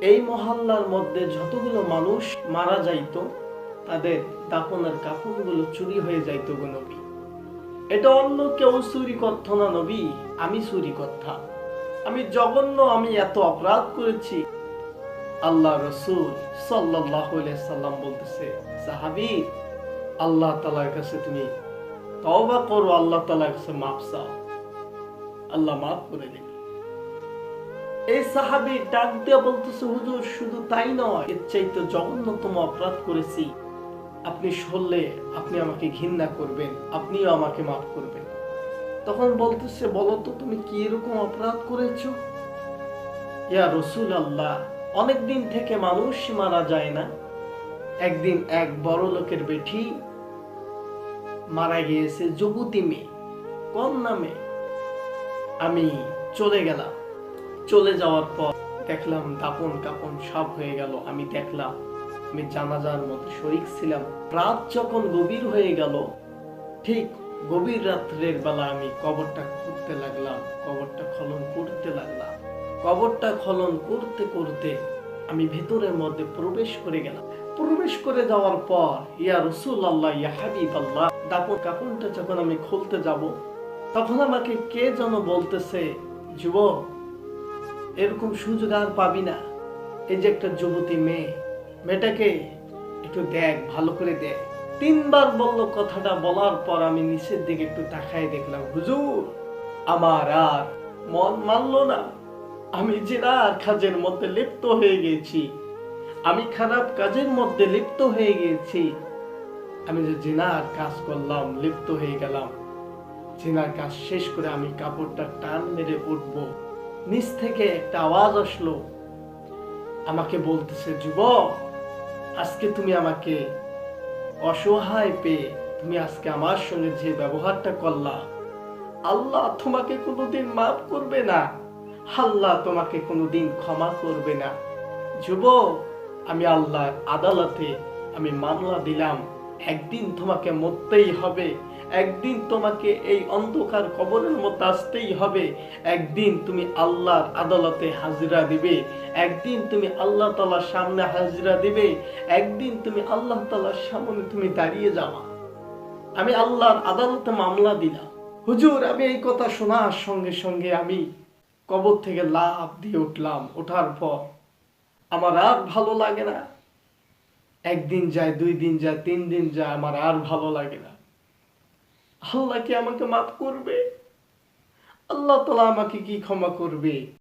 এই মহল্লার মধ্যে যতগুলো মানুষ মারা যাইত তাদের দাফনের কাফনগুলো চুরি হয়ে যাইত গো নবী। এটা অন্য কেউ চুরি করত না নবী, আমি চুরি করতাম। আমি জঘন্য, আমি এত অপরাধ করেছি। আল্লাহ রসুল সাল্লাল্লাহু আলাইহি সাল্লাম বলতেছে, সাহাবী, আল্লাহ তাআলার কাছে তুমি তওবা করো, আল্লাহ তাআলার কাছে মাফ চাও, আল্লাহ মাফ করে দেবে। এই সাহাবী ডাক দিয়ে বলতেছে, হুজুর শুধু তাই নয়, এর চাইতে জঘন্যতম অপরাধ করেছি। আপনি শুনলে আপনি আমাকে ঘৃণা করবেন, আপনিও আমাকে মাফ করবেন। তখন বলতেছে, বলো তো তুমি কি এরকম অপরাধ করেছো? ইয়া রাসূলুল্লাহ, অনেকদিন থেকে মানুষ মারা যায় না, একদিন এক বড় লোকের বেটি মারা গিয়েছে, যুবতী মেয়ে, কন্যা মেয়ে। আমি চলে গেলাম, চলে যাওয়ার পর দেখলাম দাপন কাপন সব হয়ে গেল। আমি দেখলাম, আমি জানাজার মতো শরীক ছিলাম। রাত যখন গভীর হয়ে গেল, ঠিক গভীর রাত্রের বেলা আমি কবরটা খুঁড়তে লাগলাম, কবরটা খনন করতে লাগলাম। কবরটা খনন করতে করতে আমি ভেতরের মধ্যে প্রবেশ করে গেলাম। প্রবেশ করে যাওয়ার পর, ইয়া রাসূলুল্লাহ, ইয়া হাবিবাল্লাহ, দাপন কাপনটা যখন আমি খুলতে যাব, তখন আমাকে কে যেন বলতেছে, যুবক, এরকম সুযোগ আর পাবি না। এই যে একটা যুবতী মেয়ে, মেয়েটাকে একটু দেখ, ভালো করে দেখ। তিনবার বলল। কথাটা বলার পর আমি নিচের দিকে একটু তাকায় দেখলাম, হুজুর, আমার আর মন মানল না। আমি জিনার কাজের মধ্যে লিপ্ত হয়ে গেছি, আমি খারাপ কাজের মধ্যে লিপ্ত হয়ে গেছি। আমি যে জিনার কাজ করলাম, লিপ্ত হয়ে গেলাম। জিনার কাজ শেষ করে আমি কাপড়টা টান মেরে উঠবো, নিচ থেকে একটা আওয়াজ আসলো, আমাকে বলতেছে, যুবক, আজকে তুমি আমাকে অসহায় পেয়ে তুমি আজকে আমার সঙ্গে যে ব্যবহারটা করলা, আল্লাহ তোমাকে কোনোদিন মাফ করবে না, আল্লাহ তোমাকে কোনোদিন ক্ষমা করবে না। যুবক, আমি আল্লাহর আদালতে আমি মামলা দিলাম, একদিন তোমাকে মরতেই হবে, একদিন তোমাকে এই অন্ধকার কবরের মধ্যে আসতেই হবে, একদিন তুমি আল্লাহর আদালতে হাজিরা দিবে, একদিন তুমি আল্লাহ তাআলার সামনে হাজিরা দিবে, একদিন তুমি আল্লাহ তাআলার সামনে তুমি দাঁড়িয়ে যাবা। আমি আল্লাহর আদালতে মামলা দিলাম। হুজুর, আমি এই কথা শোনার সঙ্গে সঙ্গে আমি কবর থেকে লাফ দিয়ে উঠলাম। ওঠার পর আমার আর ভালো লাগে না। একদিন যায়, 2 দিন যায়, 3 দিন যায়, আমার আর ভালো লাগে না। আল্লাহ কি আমাকে মাফ করবে? আল্লাহ তাআলা আমাকে কি ক্ষমা করবে?